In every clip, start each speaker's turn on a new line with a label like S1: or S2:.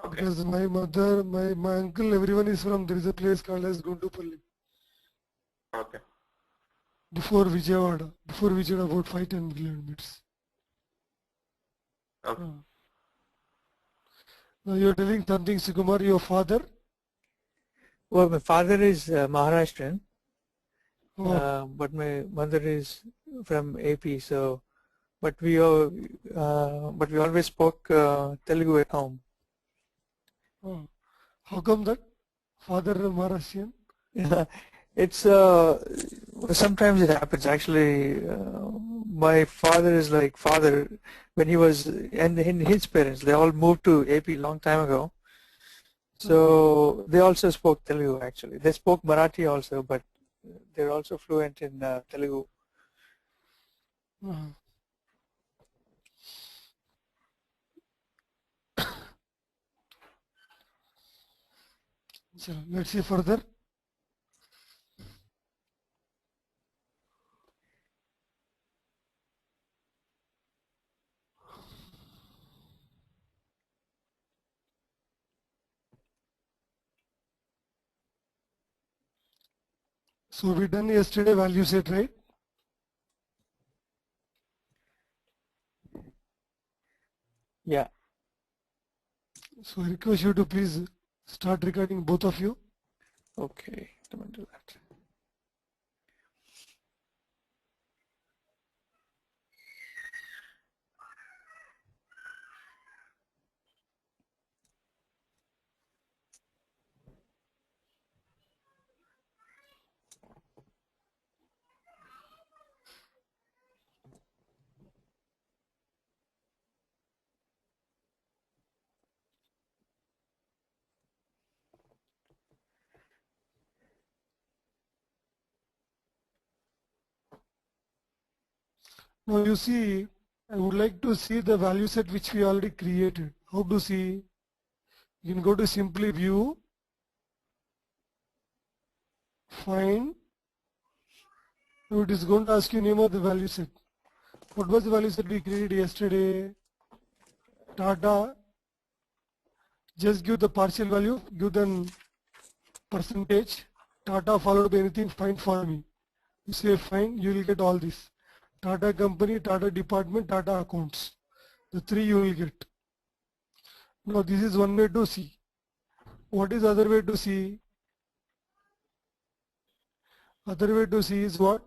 S1: Okay.
S2: Because my mother, my uncle, everyone is from, there is a place called as Gundupalli.
S1: Okay.
S2: Before Vijayawada, about 5-10 kilometers.
S1: Okay.
S2: Now you are telling something, Sukumar, your father?
S3: Well, my father is Maharashtrian,
S2: Oh,
S3: but my mother is from AP. So, but we always spoke Telugu at home.
S2: oh. How come that? Father Maharashtrian?
S3: It's sometimes it happens. Actually, my father is like father when he was, and his parents, they all moved to AP long time ago. So they also spoke Telugu. Actually, they spoke Marathi also, but they're also fluent in Telugu.
S2: So let's see further. So we done yesterday value set, right?
S3: Yeah.
S2: So I request you to please start recording, both of you.
S3: Okay. Let me do that.
S2: Now you see, I would like to see the value set which we already created. How to see? You can go to simply view, find. Now it is going to ask you name of the value set. What was the value set we created yesterday? Tata. Just give the partial value, give the percentage. Tata followed by anything, find for me. You say find, you will get all this. Tata company, Tata department, Tata accounts. The three you will get. Now this is one way to see. What is other way to see? Other way to see is what?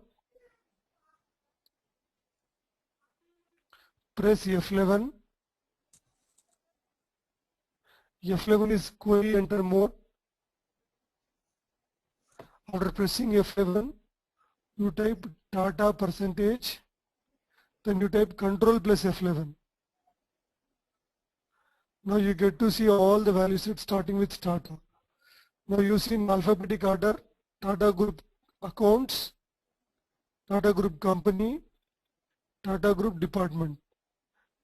S2: Press F11. F11 is query enter more. After pressing F11, you type Tata percentage, then you type control plus F11. Now you get to see all the value sets starting with Tata. Now you see in alphabetic order, Tata Group accounts, Tata Group company, Tata Group department.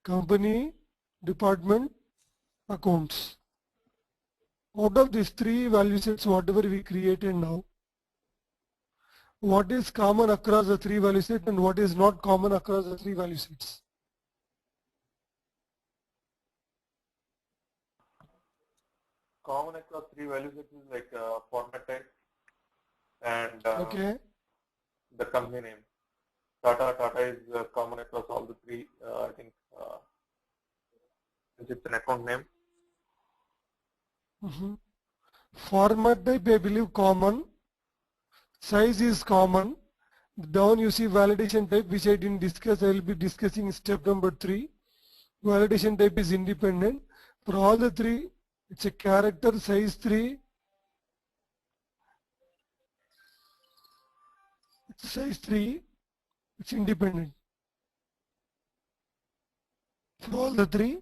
S2: Company, department, accounts. Out of these three value sets, whatever we created now, what is common across the three value sets and what is not common across the three value sets?
S1: Common across three value sets is like format type and
S2: Okay.
S1: the company name. Tata is common across all the three. I think since it's an account name.
S2: Format type, I believe common. Size is common. Down you see validation type, which I didn't discuss. I will be discussing step number 3. Validation type is independent. For all the three, it's a character size 3. Size 3, it's independent. For all the three,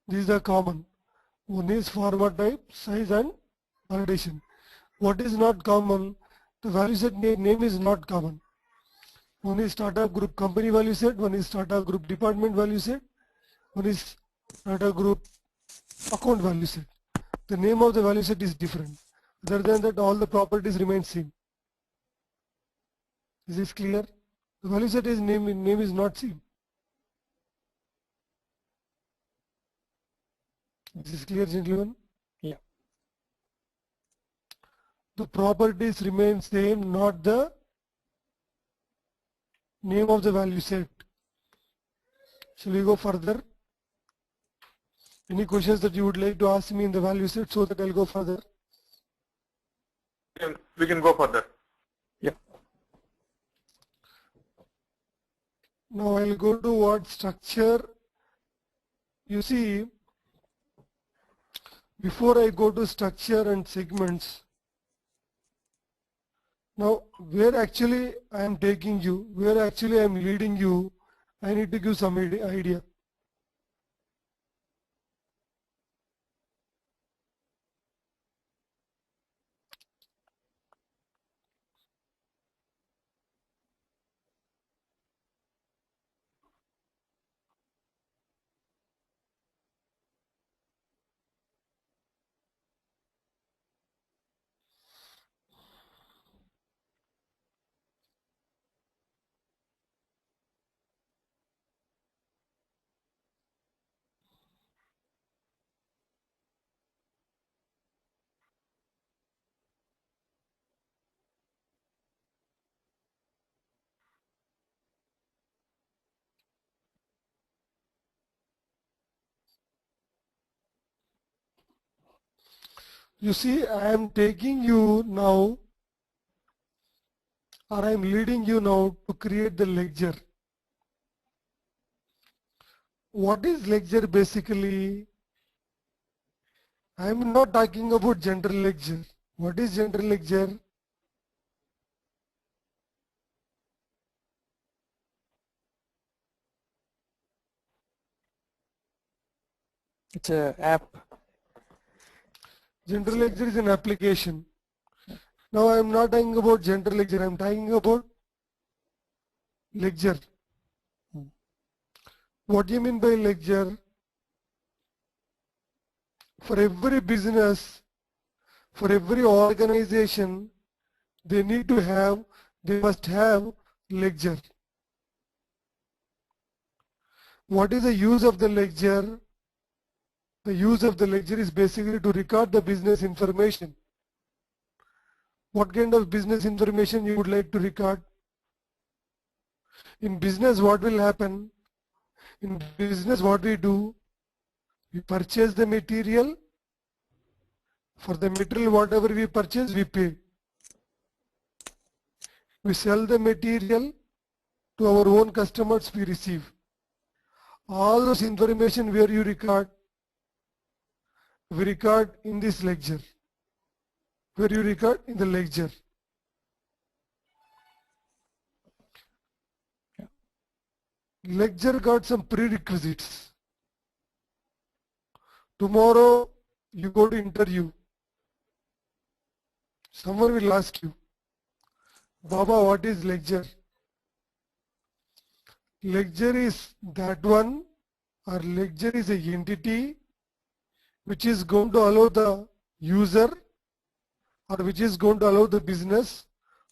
S2: these are common. One is format type, size and validation. What is not common? The value set name is not common. One is startup group company value set, one is startup group department value set, one is startup group account value set. The name of the value set is different. Other than that, all the properties remain same. Is this clear? The value set is name is not same. Is this clear, gentlemen? The properties remain same, not the name of the value set. Shall we go further? Any questions that you would like to ask me in the value set so that I'll go further?
S1: We can go further.
S3: Yeah.
S2: Now I'll go to what structure. You see, before I go to structure and segments, now where actually I am taking you, where actually I am leading you, I need to give some idea. You see, I am taking you now, or I am leading you now to create the ledger. What is ledger basically? I am not talking about general ledger. What is general ledger?
S3: It's an app.
S2: General ledger is an application. Now I am not talking about general ledger. I am talking about ledger. What do you mean by ledger? For every business, for every organization, they must have ledger. What is the use of the ledger? The use of the ledger is basically to record the business information. What kind of business information you would like to record? In business, what will happen? In business, what we do? We purchase the material. For the material, whatever we purchase, we pay. We sell the material to our own customers, we receive. All those information where you record, we record in this ledger. Where you record in the ledger. Ledger got some prerequisites. Tomorrow you go to interview. Someone will ask you, Baba, what is ledger? Ledger is that one, or ledger is an entity which is going to allow the user, or which is going to allow the business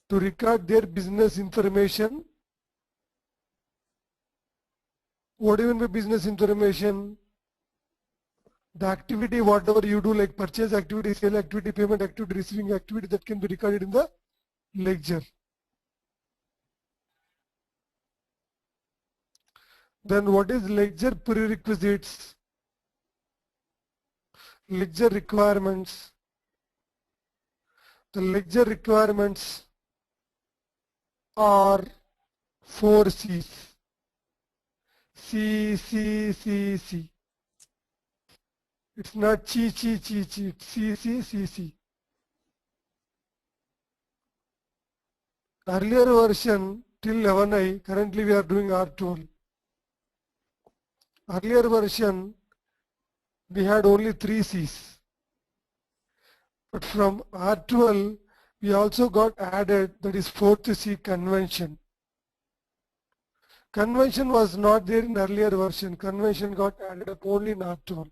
S2: to record their business information. What do you mean by business information? The activity, whatever you do, like purchase activity, sale activity, payment activity, receiving activity, that can be recorded in the ledger. Then what is ledger prerequisites? Ledger requirements. The ledger requirements are 4 C's. C, C, C, C. It's not chi, chi, chi, chi. It's C, C, C, C. Earlier version till 11i, currently we are doing R12. Earlier version, we had only 3 C's. But from R12, we also got added, that is 4th C, convention. Convention was not there in earlier version. Convention got added up only in R12.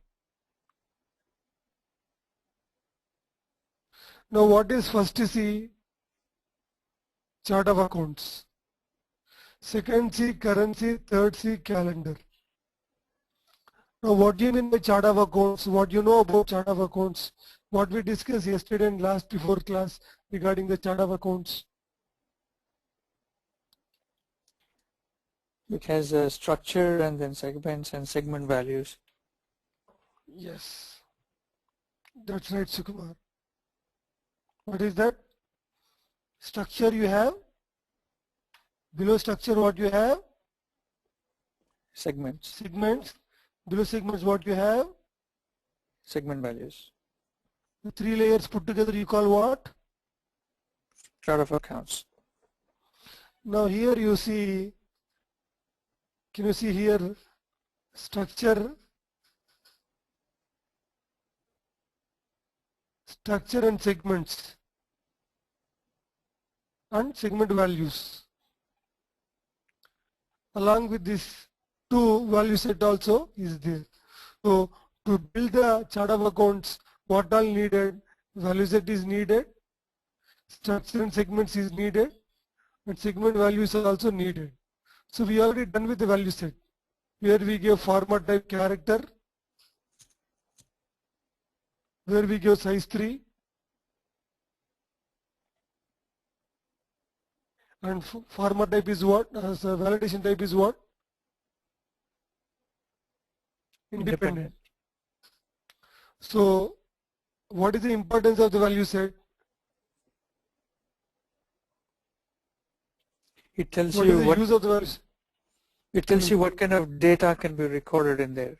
S2: Now what is first C? Chart of accounts. Second C, currency. Third C, calendar. Now what do you mean by chart of accounts? What you know about chart of accounts? what we discussed yesterday and last before class regarding the chart of accounts.
S3: It has a structure and then segments and segment values.
S2: Yes, that's right, Sukumar. What is that? Structure you have. Below structure what you have?
S3: Segments.
S2: Segments. Below segments what you have?
S3: Segment values.
S2: The three layers put together you call what?
S3: Chart of accounts.
S2: Now here you see, can you see here structure and segments and segment values. Along with this two value set also is there. So to build the chart of accounts, what all needed? Value set is needed, structure and segments is needed, and segment values are also needed. So we already done with the value set. Here we give format type character, where we give size 3, and format type is what? As a validation type is what? Independent. So what is the importance of the value set?
S3: It tells
S2: What
S3: you
S2: is the
S3: what
S2: use of the value set?
S3: it tells you what kind of data can be recorded in there.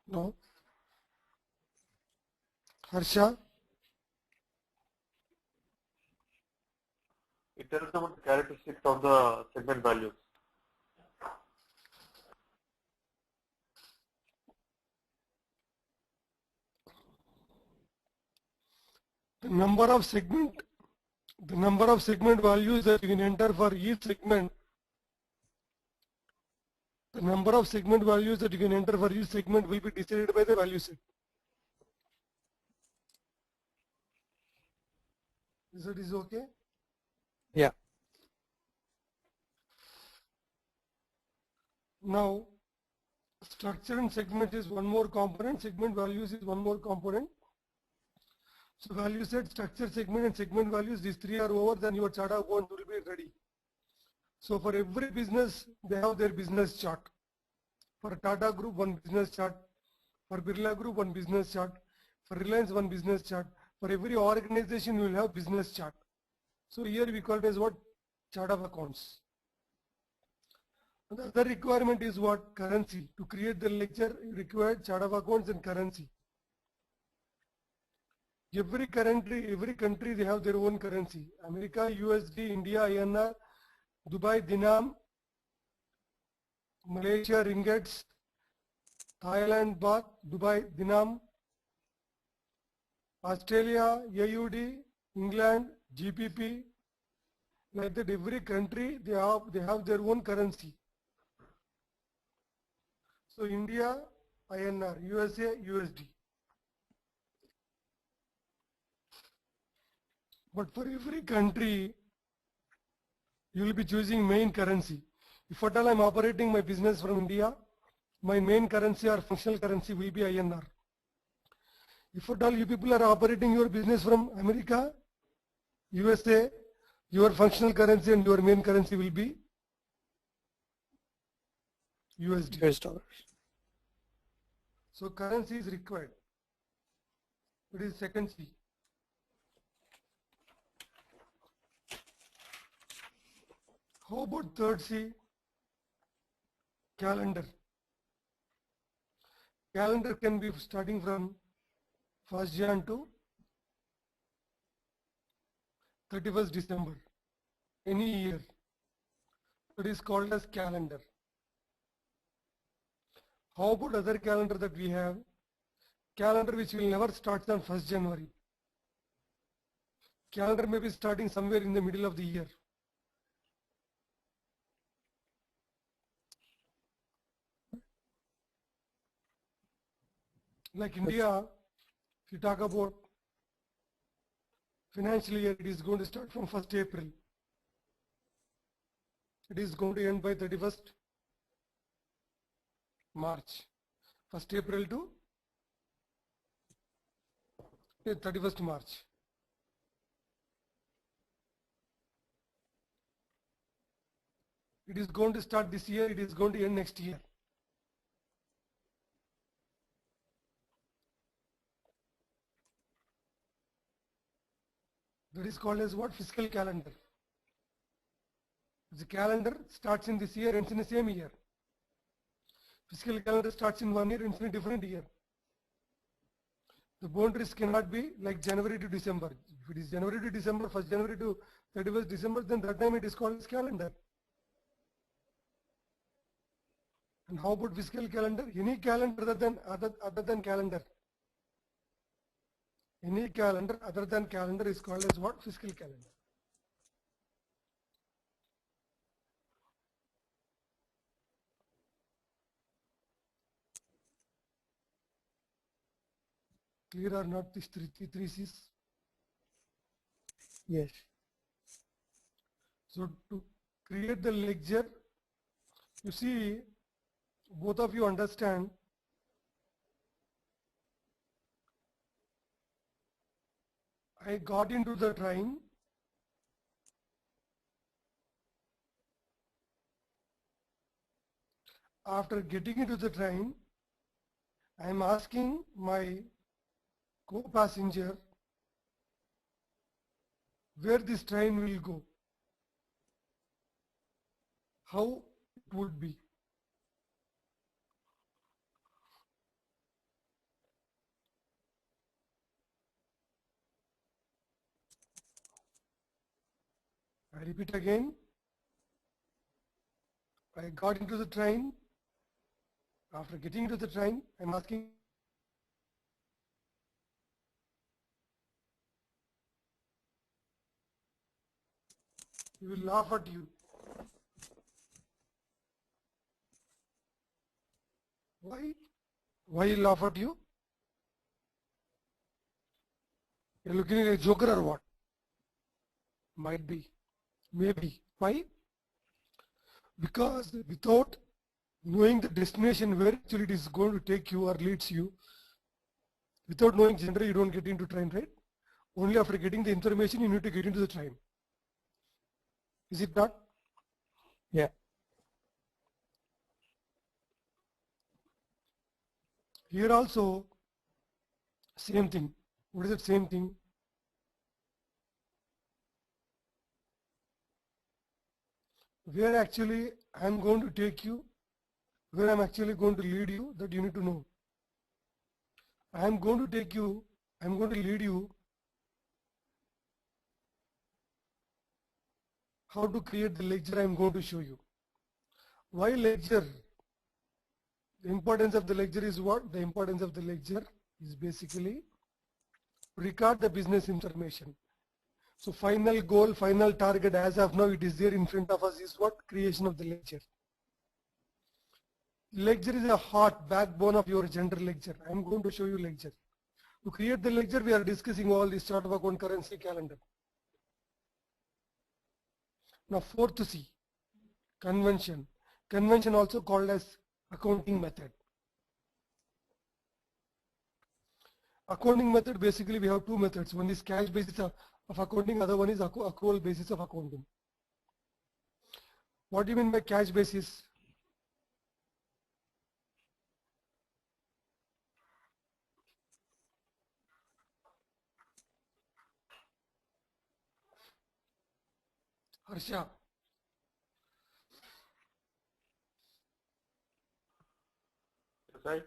S2: No. Harsha?
S1: It tells about the characteristics of the segment values.
S2: The number of segment values that you can enter for each segment. The number of segment values that you can enter for each segment will be decided by the value set. Is that is okay?
S3: Yeah.
S2: Now, structure and segment is one more component, segment values is one more component. So value set, structure, segment and segment values, these three are over, then your chart of accounts will be ready. So for every business, they have their business chart. For Tata Group, one business chart. For Birla Group, one business chart. For Reliance, one business chart. For every organization, you will have business chart. So here we call it as what? Chart of accounts. And the other requirement is what? Currency. To create the lecture, you require chart of accounts and currency. Every country, they have their own currency. America, USD, India, INR, Dubai, Dinam, Malaysia, Ringgits, Thailand, Baht, Dubai, Dinam, Australia, AUD, England, GBP. Like that, every country, they have their own currency. So India, INR, USA, USD. But for every country, you will be choosing main currency. If at all I am operating my business from India, my main currency or functional currency will be INR. If at all you people are operating your business from America, USA, your functional currency and your main currency will be USD.
S3: US dollars.
S2: So currency is required. It is second C. How about third C? Calendar. Calendar can be starting from 1st Jan to 31st December, any year. It is called as calendar. How about other calendar that we have? Calendar which will never start on 1st January. Calendar may be starting somewhere in the middle of the year. Like India, if you talk about financial year, it is going to start from 1st April. It is going to end by 31st March. 1st April to 31st March. It is going to start this year, it is going to end next year. That is called as what? Fiscal calendar. The calendar starts in this year, ends in the same year. Fiscal calendar starts in one year, ends in a different year. The boundaries cannot be like January to December. If it is January to December, 1st January to 31st December, then that time it is called as calendar. And how about fiscal calendar? Any calendar other than calendar. Any calendar other than calendar is called as what? Fiscal calendar. Clear or not these three C's?
S3: Yes.
S2: So to create the ledger, you see, both of you understand I got into the train. After getting into the train, I am asking my co-passenger where this train will go, how it would be. I repeat again. I got into the train. After getting into the train, I'm asking he will laugh at you. Why? Why he laugh at you? You're looking like a joker or what? Might be. Maybe. Why? Because without knowing the destination where actually it is going to take you or leads you, without knowing gender, you don't get into train, right? Only after getting the information, you need to get into the train. Is it not?
S3: Yeah.
S2: Here also, same thing. What is that same thing? Where actually I am going to take you, where I am actually going to lead you, that you need to know. I am going to take you, I am going to lead you how to create the ledger I am going to show you. Why ledger? The importance of the ledger is what? The importance of the ledger is basically record the business information. So final goal, final target as of now it is there in front of us is what? Creation of the ledger. Ledger is a heart, backbone of your general ledger. I am going to show you ledger. To create the ledger we are discussing all this chart of account, currency, calendar. Now fourth C, convention. Convention also called as accounting method. Accounting method, basically we have two methods. One is cash basis of accounting, other one is accrual basis of accounting. What do you mean by cash basis? Harsha.
S1: Yes, right?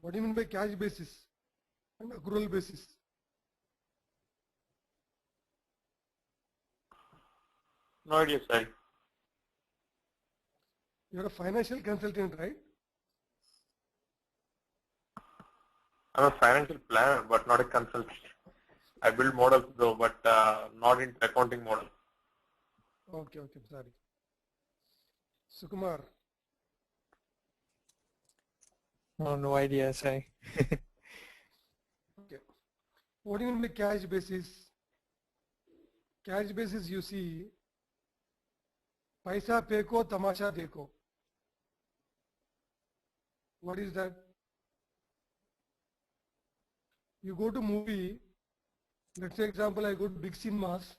S2: What do you mean by cash basis and accrual basis?
S1: No idea, sir.
S2: You're a financial consultant, right?
S1: I'm a financial planner, but not a consultant. I build models though, but not into accounting model.
S2: Okay, sorry. Sukumar,
S3: No idea, Sai.
S2: okay. What do you mean by cash basis? Cash basis, you see, paisa peko, tamasha deko. What is that? You go to movie, let's say example, I go to big cinemas.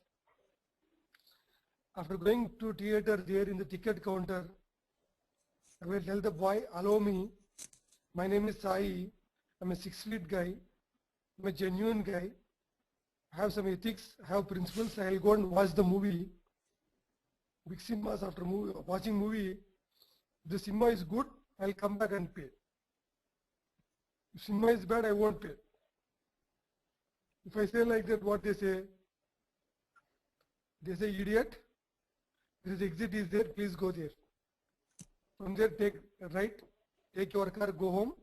S2: After going to theater there in the ticket counter, I will tell the boy, allow me, my name is Sai, I'm a 6 feet guy, I'm a genuine guy, I have some ethics, I have principles, I'll go and watch the movie. Big cinemas, after watching movie, if the cinema is good, I'll come back and pay. If cinema is bad, I won't pay. If I say like that, what they say? They say, idiot, there is exit is there, please go there. From there, take right, take your car, go home.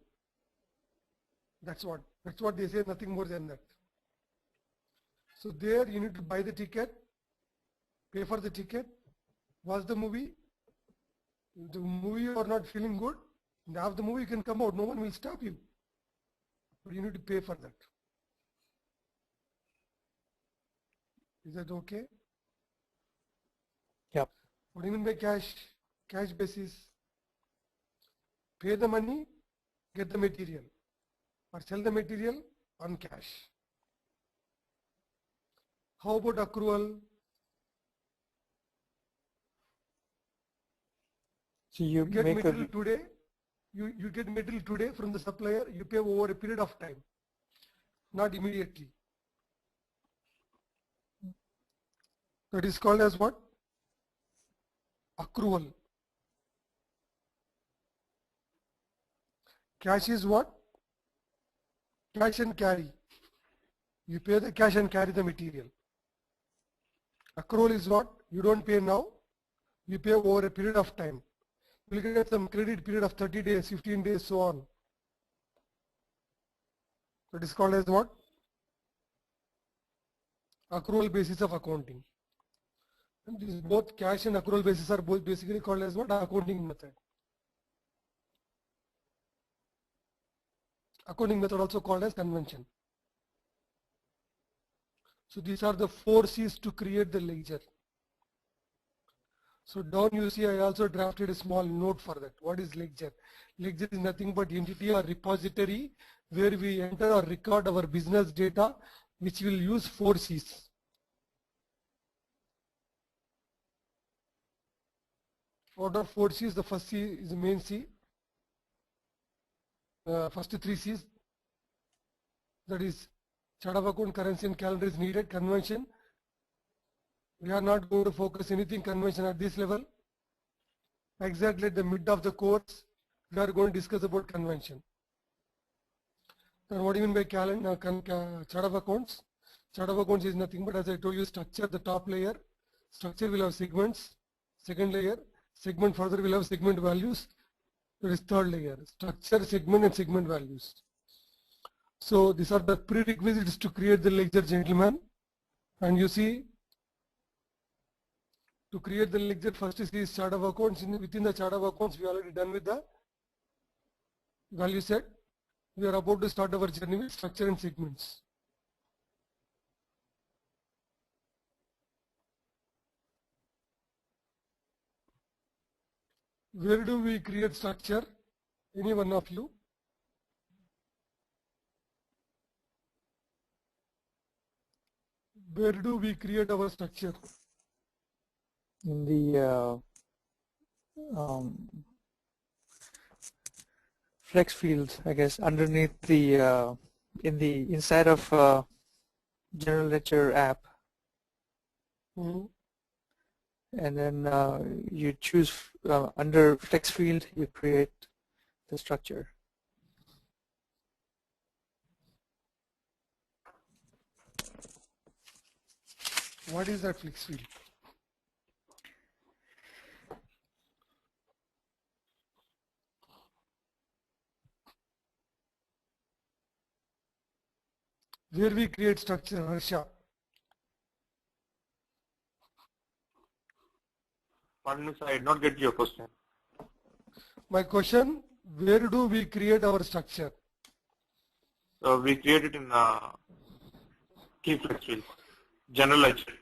S2: That's what they say, nothing more than that. So there you need to buy the ticket, pay for the ticket, watch the movie. If the movie you are not feeling good, after the movie you can come out, no one will stop you. But you need to pay for that. Is that okay?
S3: Yep.
S2: What do you mean by cash? Cash basis. Pay the money, get the material. Or sell the material on cash. How about accrual?
S3: So you
S2: Get
S3: make
S2: material
S3: a
S2: today, you get material today from the supplier, you pay over a period of time, not immediately. That is called as what? Accrual. Cash is what? Cash and carry. You pay the cash and carry the material. Accrual is what? You don't pay now, you pay over a period of time. You will get some credit period of 30 days, 15 days, so on. That is called as what? Accrual basis of accounting. And these both cash and accrual basis are both basically called as what? Accounting method. Accounting method also called as convention. So these are the 4 C's to create the ledger. So down you see I also drafted a small note for that. What is ledger? Ledger is nothing but entity or repository where we enter or record our business data, which will use 4 C's. Out of 4 C's, the first C is the main C. First 3 C's, that is chart of account, currency and calendar is needed, convention. We are not going to focus anything convention at this level. Exactly at the mid of the course, we are going to discuss about convention. Then what do you mean by calendar, chart of accounts? Chart of accounts is nothing but, as I told you, structure, the top layer. Structure will have segments, second layer. Segment further will have segment values. That is third layer. Structure, segment and segment values. So these are the prerequisites to create the ledger, gentlemen. And you see, to create the ledger, first is chart of accounts. Within the chart of accounts, we already done with the value set. We are about to start our journey with structure and segments. Where do we create structure? Any one of you? Where do we create our structure?
S3: in the flex field, I guess, underneath the inside of General Ledger app, and then you choose under flex field, you create the structure.
S2: What is that flex field? Where we create structure, Harsha?
S1: Pardon me, sir, I did not get your question.
S2: My question, where do we create our structure?
S1: So we create it in key flex field, general ledger.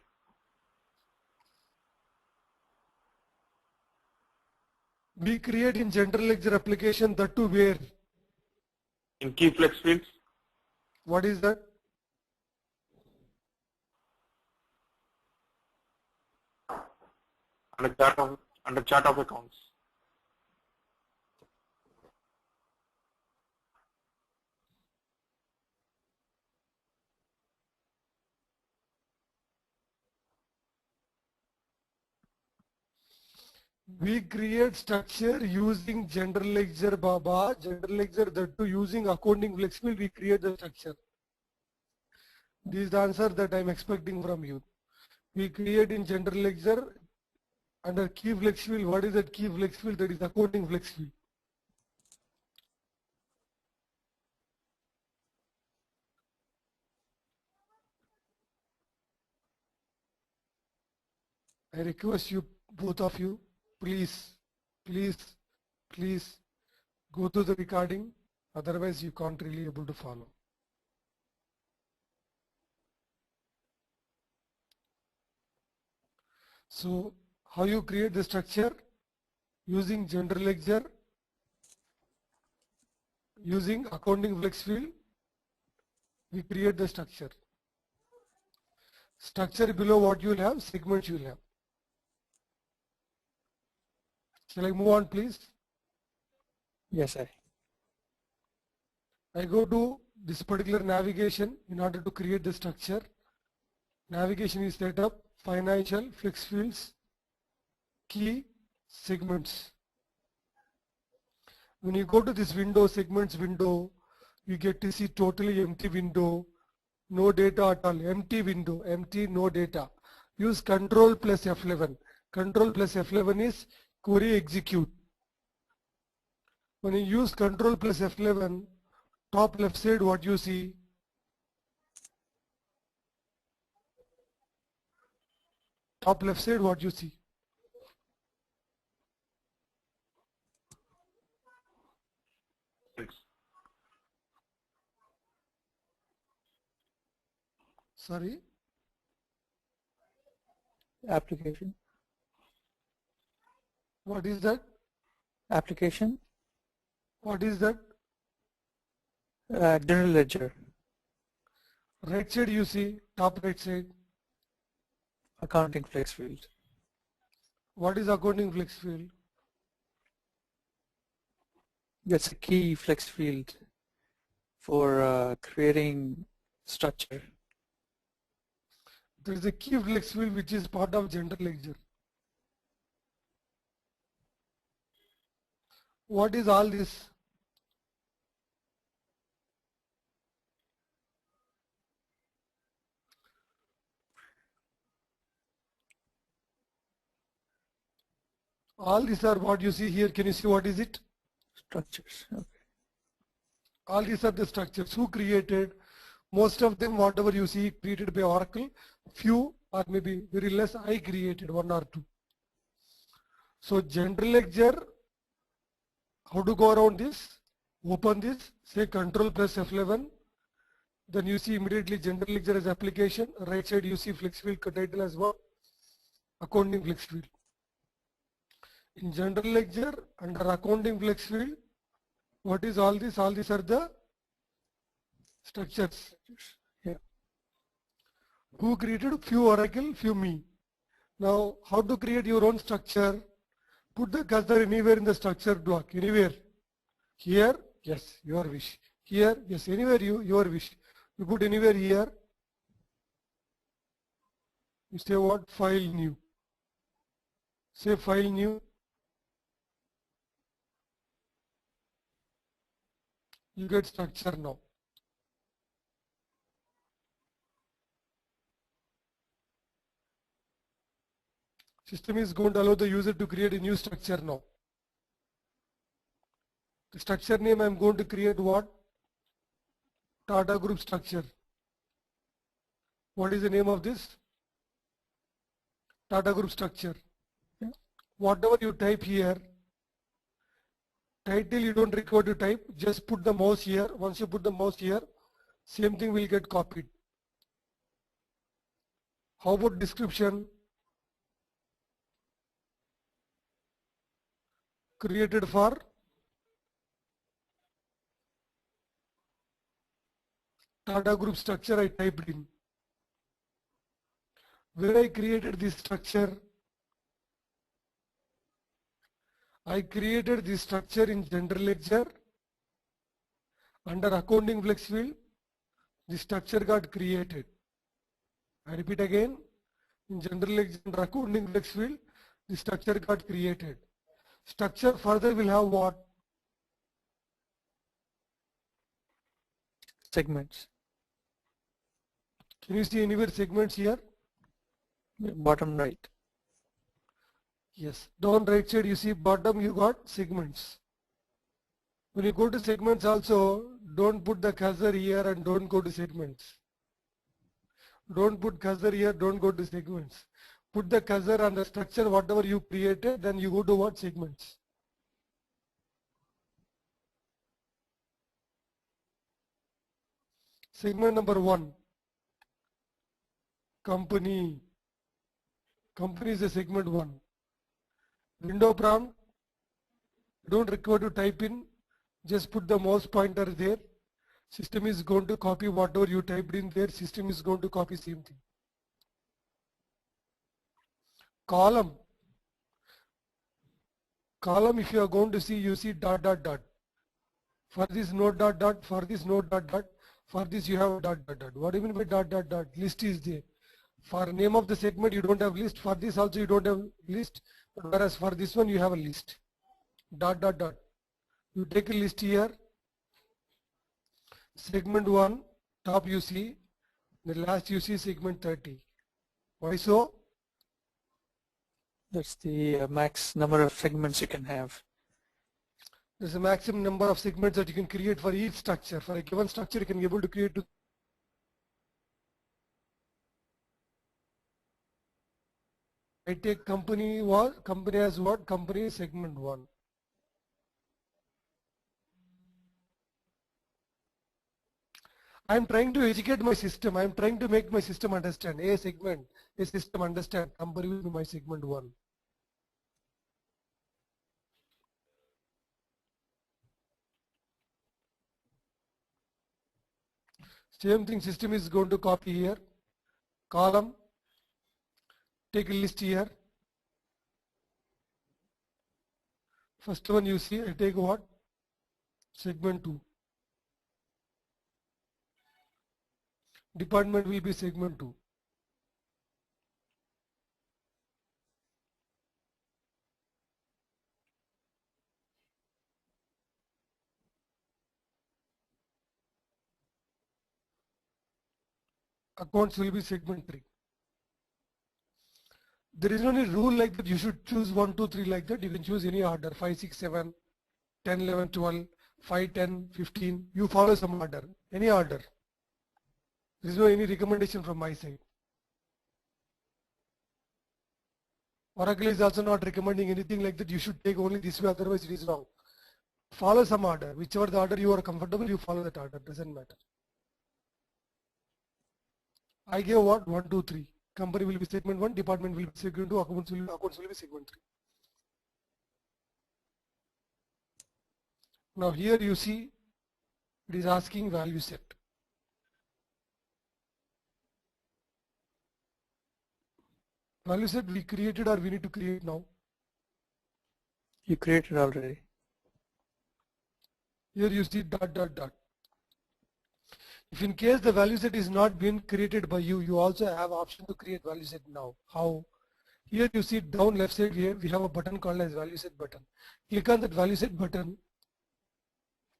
S2: We create in general ledger application, that to where?
S1: In key flex fields.
S2: What is that?
S1: Under chart of accounts.
S2: We create structure using general ledger, Baba. General ledger, that too using accounting flexible, we create the structure. This is the answer that I am expecting from you. We create in general ledger under key flexible. What is that key flexible? That is accounting flexible. I request you, both of you, please, please, please go to the recording. Otherwise, you can't really able to follow. So, how you create the structure? Using general ledger, using accounting flex field, we create the structure. Structure below what you will have, segments you will have. Shall I move on, please?
S3: Yes, sir.
S2: I go to this particular navigation in order to create the structure. Navigation is set up, financial, flex fields, key, segments. When you go to this window, segments window, you get to see totally empty window, no data at all, empty window, empty, no data. Use Control plus F11. Control plus F11 is query execute. When you use Control plus F11, top left side what you see? Top left side what you see? Sorry?
S3: Application.
S2: What is that?
S3: Application.
S2: What is that?
S3: General ledger.
S2: Right side you see, top right side.
S3: Accounting flex field.
S2: What is accounting flex field?
S3: That's a key flex field for creating structure.
S2: There is a key flex field which is part of general ledger. What is all this? All these are what you see here. Can you see what is it?
S3: Structures. Okay.
S2: All these are the structures. Who created? Most of them, whatever you see, created by Oracle. Few or maybe very less I created, one or two. So general ledger, how to go around this? Open this, say Control plus F11. Then you see immediately general ledger as application. Right side you see flex field title as well. Accounting flex field. In general ledger under accounting flex field, what is all this? All these are the structures.
S3: Yeah.
S2: Who created? Few Oracle, few me. Now, how to create your own structure? Put the cursor anywhere in the structure block. Anywhere. Here, yes, your wish. Here, yes, anywhere your wish. You put anywhere here. You say what? File new. Say file new. You get structure now. System is going to allow the user to create a new structure now. The structure name I am going to create what? Tata Group structure. What is the name of this? Tata Group structure.
S3: Yeah.
S2: Whatever you type here, title you don't require to type, just put the mouse here. Once you put the mouse here, same thing will get copied. How about description? Created for Tata Group structure I typed in. Where I created this structure, I created this structure in general ledger. Under accounting flex field, the structure got created. I repeat again, in general ledger under accounting flex field, the structure got created. Structure further will have what?
S3: Segments.
S2: Can you see anywhere segments here?
S3: Bottom right.
S2: Yes. Down right side you see bottom you got segments. When you go to segments also, don't put the cursor here and don't go to segments. Don't put cursor here, don't go to segments. Put the cursor on the structure, whatever you created, then you go to what? Segments. Segment number 1. Company. Company is a segment 1. Window prompt. Don't require to type in. Just put the mouse pointer there. System is going to copy whatever you typed in there. System is going to copy same thing. Column. Column, if you are going to see, you see dot dot dot. For this node dot dot, for this node dot dot, for this you have dot dot dot. What do you mean by dot dot dot? List is there. For name of the segment you don't have list. For this also you don't have list. Whereas for this one you have a list. Dot dot dot. You take a list here. Segment 1, top you see. The last you see segment 30. Why so?
S3: That's the max number of segments you can have.
S2: There's a maximum number of segments that you can create for each structure. For a given structure, you can be able to create to I take company what? Company as what? Company segment 1. I am trying to educate my system. I am trying to make my system understand. A segment, a system understand. Company will be my segment 1. Same thing system is going to copy here. Column. Take a list here. First one you see, I take what? Segment 2. Department will be segment 2. Accounts will be segment 3. There is no any rule like that you should choose 1, 2, 3 like that. You can choose any order 5, 6, 7, 10, 11, 12, 5, 10, 15. You follow some order, any order. There is no any recommendation from my side. Oracle is also not recommending anything like that. You should take only this way, otherwise it is wrong. Follow some order. Whichever the order you are comfortable, you follow that order. Doesn't matter. I gave what? 1, 2, 3. Company will be segment 1, department will be segment 2, accounts will be segment 3. Now here you see it is asking value set. Value set we created or we need to create now?
S3: You created already.
S2: Here you see dot dot dot. If in case the value set is not been created by you, you also have option to create value set now. How? Here you see down left side here we have a button called as value set button. Click on that value set button.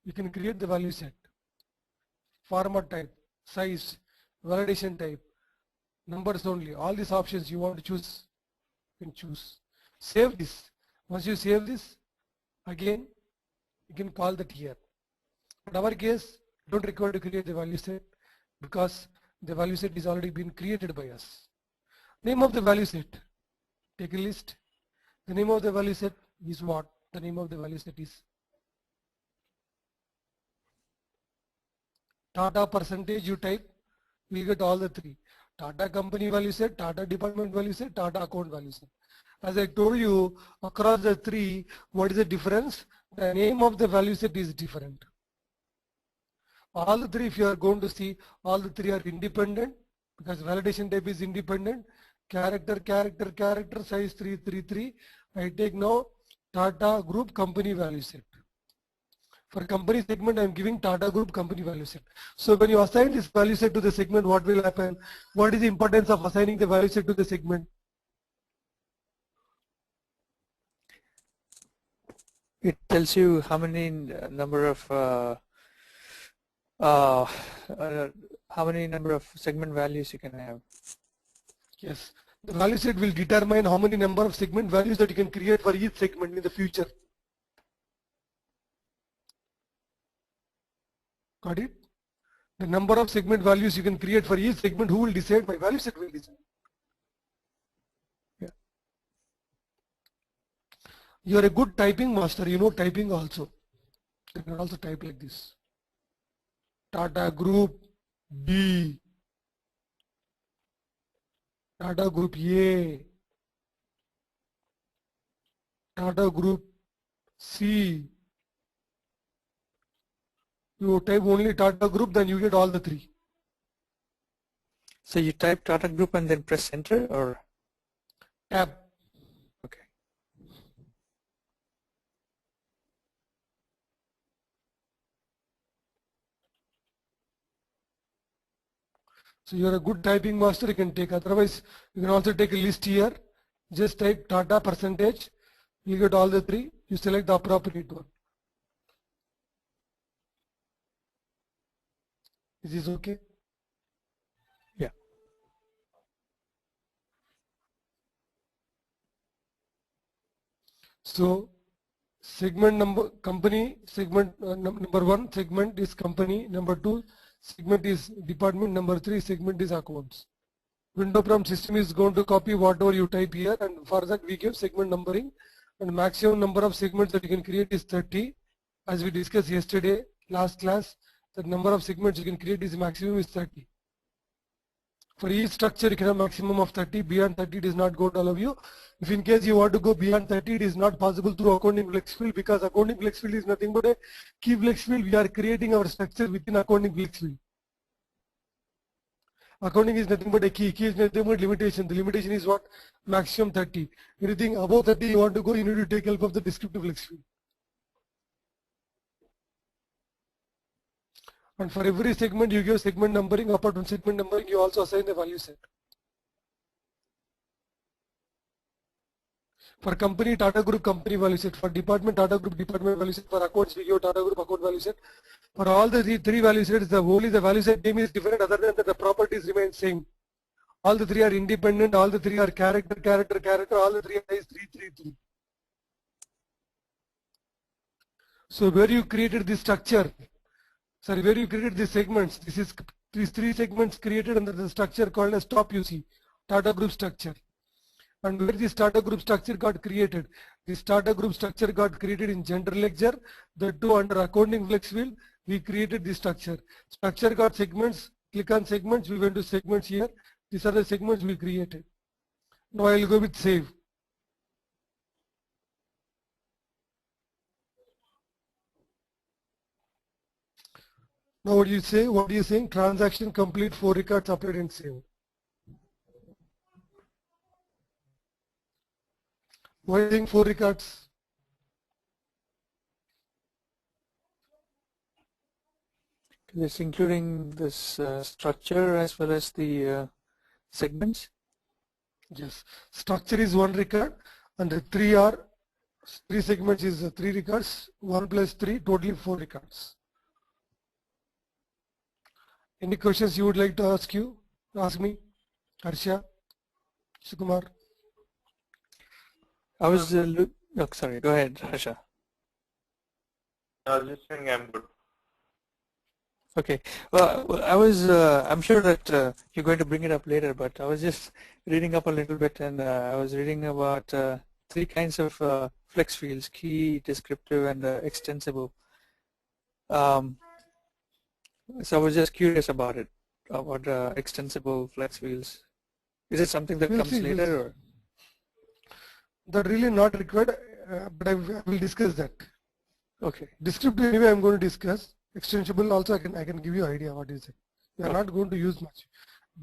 S2: You can create the value set. Format type, size, validation type, numbers only. All these options you want to choose, you can choose. Save this. Once you save this, again you can call that here. In our case, don't require to create the value set because the value set is already been created by us. Name of the value set. Take a list. The name of the value set is what? The name of the value set is Tata percentage you type, we get all the 3. Tata company value set, Tata department value set, Tata account value set. As I told you, across the 3, what is the difference? The name of the value set is different. All the three, if you are going to see, all the three are independent because validation type is independent. Character, size 333. I take now Tata Group company value set. For company segment, I am giving Tata Group company value set. So when you assign this value set to the segment, what will happen? What is the importance of assigning the value set to the segment?
S3: It tells you how many number of how many number of segment values you can have.
S2: Yes, the value set will determine how many number of segment values that you can create for each segment in the future. Got it? The number of segment values you can create for each segment, who will decide? My value set will decide.
S3: Yeah.
S2: You are a good typing master, you know typing also. You can also type like this. Tata Group B, Tata Group A, Tata Group C. You type only Tata Group, then you get all the three.
S3: So you type Tata Group and then press enter, or?
S2: Tab.
S3: Okay.
S2: So you are a good typing master, you can take. Otherwise, you can also take a list here. Just type Tata percentage. You get all the three. You select the appropriate one. Is this okay?
S3: Yeah.
S2: So segment number company, segment number one segment is company, number two segment is department, number three segment is accounts. Window prompt system is going to copy whatever you type here, and for that we give segment numbering, and maximum number of segments that you can create is 30. As we discussed yesterday, last class, the number of segments you can create is maximum is 30. For each structure you can have maximum of 30, beyond 30 it is not going to allow you. If in case you want to go beyond 30, it is not possible through accounting flex field, because accounting flex field is nothing but a key flex field. We are creating our structure within accounting flex field. Accounting is nothing but a key is nothing but limitation. The limitation is what? Maximum 30. Anything above 30 you want to go, you need to take help of the descriptive flex field. And for every segment you give segment numbering. Apart from segment numbering, you also assign the value set. For company, Tata Group company value set. For department, Tata Group department value set. For accounts, we give Tata Group account value set. For all the three value sets, only the value set name is different, other than that the properties remain same. All the three are independent, all the three are character, all the three are 333. So where you created this structure, sorry, where you created these segments, this is these three segments created under the structure called as top, you see, Tata Group structure. And where this Tata Group structure got created? This Tata Group structure got created in general ledger, the two under accounting flex field, we created this structure. Structure got segments, click on segments, we went to segments here, these are the segments we created. Now I will go with save. Now what do you say? What are you saying? Transaction complete, 4 records upload and save. Why are you saying 4 records?
S3: It's including this structure as well as the segments.
S2: Yes, structure is 1 record, and the 3 segments is 3 records. 1 plus 3, totally 4 records. Any questions you would like to ask me, Harsha, Sukumar?
S3: I was oh, sorry, go ahead, Harsha.
S1: I was just saying I'm good.
S3: Okay. Well, I was. I'm sure that you're going to bring it up later, but I was just reading up a little bit, and I was reading about 3 kinds of flex fields: key, descriptive, and extensible. So I was just curious about it, about extensible flex fields. Is it something that comes later, or?
S2: That really not required, but I will discuss that.
S3: Okay.
S2: Descriptive anyway I'm going to discuss. Extensible also I can give you idea what is it. We are not going to use much.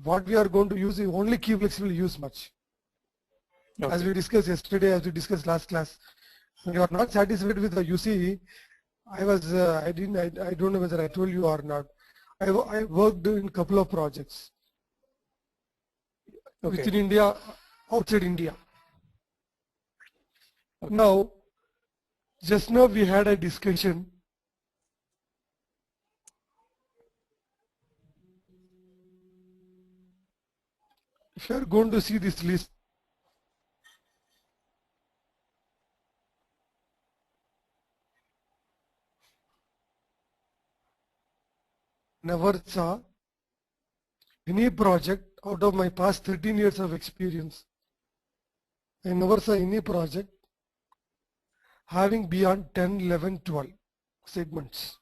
S2: What we are going to use is only key flex will use much. As we discussed yesterday, as we discussed last class, when you are not satisfied with the UC, I don't know whether I told you or not. I worked in couple of projects within India, outside India. Now, just now we had a discussion. If you are going to see this list, never saw any project out of my past 13 years of experience. I never saw any project having beyond 10, 11, 12 segments.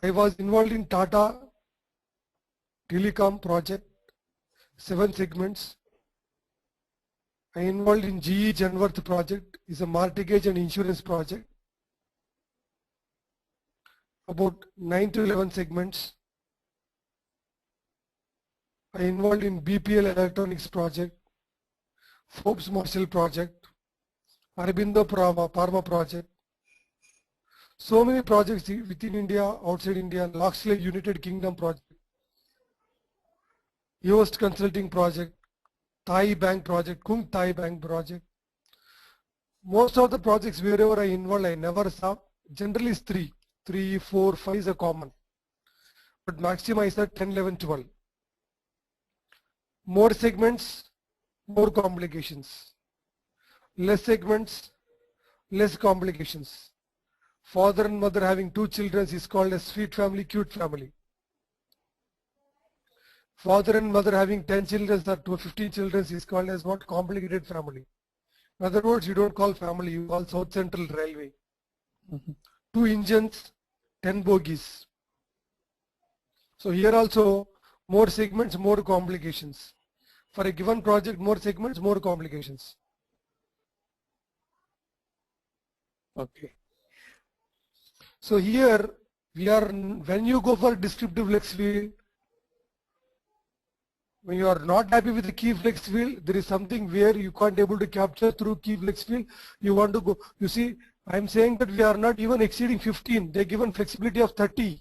S2: I was involved in Tata Telecom project, 7 segments. I involved in GE Genworth project, is a mortgage and insurance project, about 9 to 11 segments. I involved in BPL electronics project, Forbes Marshall project, Aurobindo Pharma project. So many projects within India, outside India, Loxley United Kingdom project, Yoast Consulting project, Thai Bank project, Kung Thai Bank project. Most of the projects wherever I involved, I never saw. Generally is 3, 4, 5 is a common. But maximum I said 10, 11, 12. More segments, more complications. Less segments, less complications. Father and mother having 2 children is called as sweet family, cute family. Father and mother having 10 children or 15 children is called as what? Complicated family. In other words, you don't call family, you call South Central Railway. 2 engines, 10 bogies. So here also, more segments, more complications. For a given project, more segments, more complications.
S3: Okay.
S2: So here, when you go for descriptive flex field, when you are not happy with the key flex field, there is something where you can't able to capture through key flex field. You want to go, you see, I am saying that we are not even exceeding 15. They given flexibility of 30.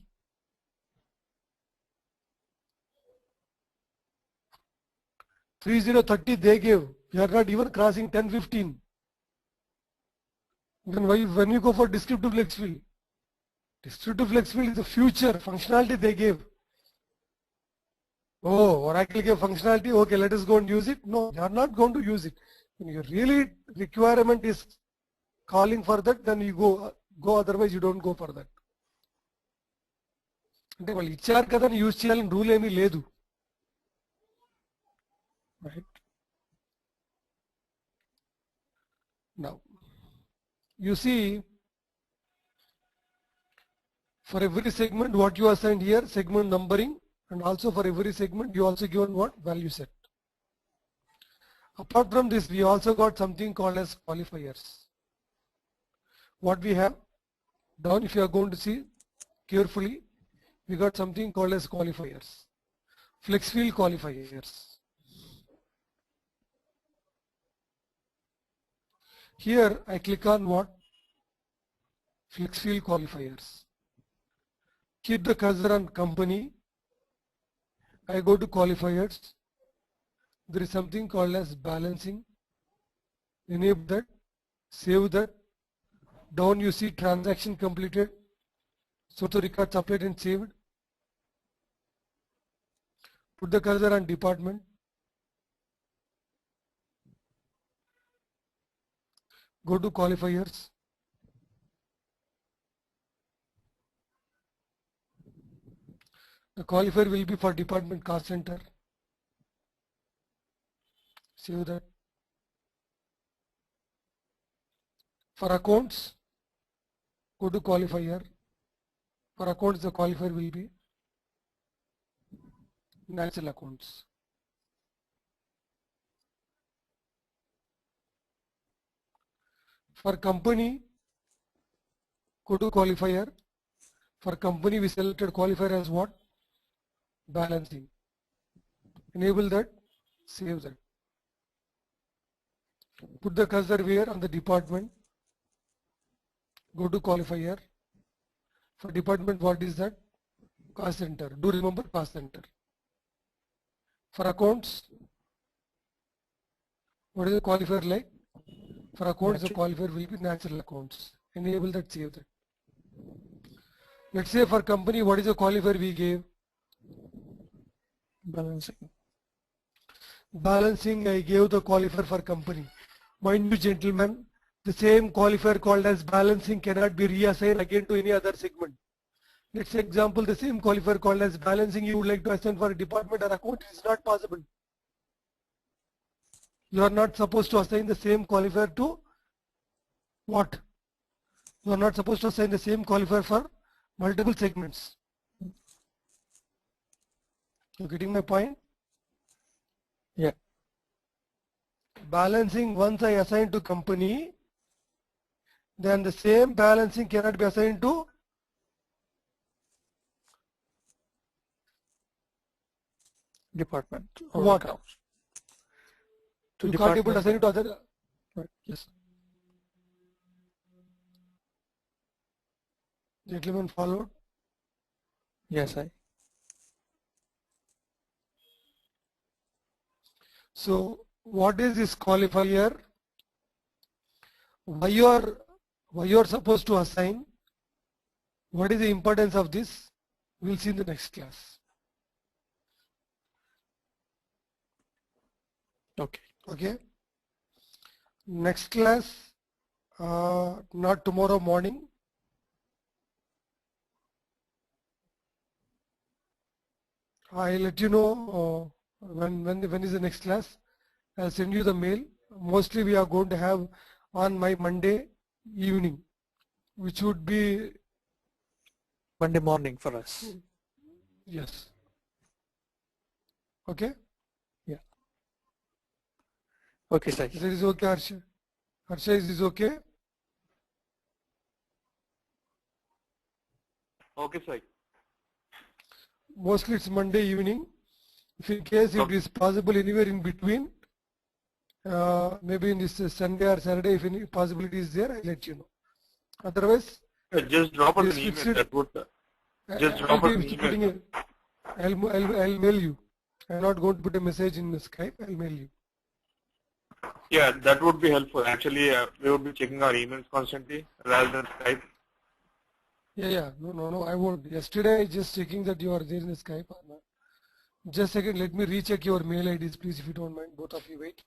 S2: they gave. We are not even crossing 10, 15. Then when you go for descriptive flex field, descriptive flex field is the future functionality they gave. Oh, Oracle gave functionality, okay, let us go and use it. No, you are not going to use it. When your really requirement is calling for that, then you go, otherwise you don't go for that. అంటే వాళ్ళు ఇచ్చారు కదా use చేయాలని rule ఏమీ లేదు. Right? Now, you see, for every segment what you assigned here, segment numbering, and also for every segment you also given what? Value set. Apart from this, we also got something called as qualifiers. What we have down, if you are going to see carefully, we got something called as qualifiers. Flex field qualifiers. Here I click on what? Flex field qualifiers. Keep the cursor on company. I go to qualifiers. There is something called as balancing. Enable that. Save that. Down you see transaction completed. So the records updated and saved. Put the cursor on department. Go to qualifiers. The qualifier will be for department cost center. Save that. For accounts, go to qualifier. For accounts, the qualifier will be natural accounts. For company, Go to qualifier. For company, we selected qualifier as what? Balancing. Enable that, save that. Put the cursor where? On the department. Go to qualifier. For department, what is that? Cost center. Do remember cost center. For accounts, what is the qualifier like? For accounts, the qualifier will be natural accounts. Enable that, save that. Let's say for company, what is the qualifier we gave?
S3: Balancing.
S2: Balancing, I gave the qualifier for company. Mind you, gentlemen, the same qualifier called as balancing cannot be reassigned again to any other segment. Let's say example, the same qualifier called as balancing you would like to assign for a department or account. It is not possible. You are not supposed to assign the same qualifier to what? You are not supposed to assign the same qualifier for multiple segments. You getting my point?
S3: Yeah.
S2: Balancing, once I assign to company, then the same balancing cannot be assigned to
S3: Department or
S2: what?
S3: accounts.
S2: You can't able to assign it to other.
S3: Right.
S2: Yes. Gentlemen followed?
S3: Yes,
S2: So what is this qualifier? Why you are supposed to assign? What is the importance of this? We'll see in the next class.
S3: Okay.
S2: Okay. Next class, not tomorrow morning. I'll let you know when is the next class. I'll send you the mail. Mostly we are going to have on my Monday evening, which would be
S3: Monday morning for us.
S2: yes. Okay.
S3: Yeah. Okay, Sai.
S2: Is it okay, Harsha? Harsha, is this okay?
S1: Okay, sir.
S2: Mostly it's Monday evening. If in case if it is possible anywhere in between, maybe in this Sunday or Saturday, if any possibility is there, I'll let you know. Otherwise,
S1: Just drop us
S2: Yes,
S1: an
S2: fix
S1: email.
S2: it.
S1: That would just
S2: I'll
S1: drop us
S2: be
S1: an
S2: putting
S1: email.
S2: I'll mail you. I'm not going to put a message in the Skype. I'll mail you.
S1: Yeah, that would be helpful. Actually, we would be checking our emails constantly rather than Skype.
S2: Yeah. No. I won't. Yesterday, just checking that you are there in the Skype. Just a second. Let me recheck your mail IDs, please, if you don't mind. Both of you wait.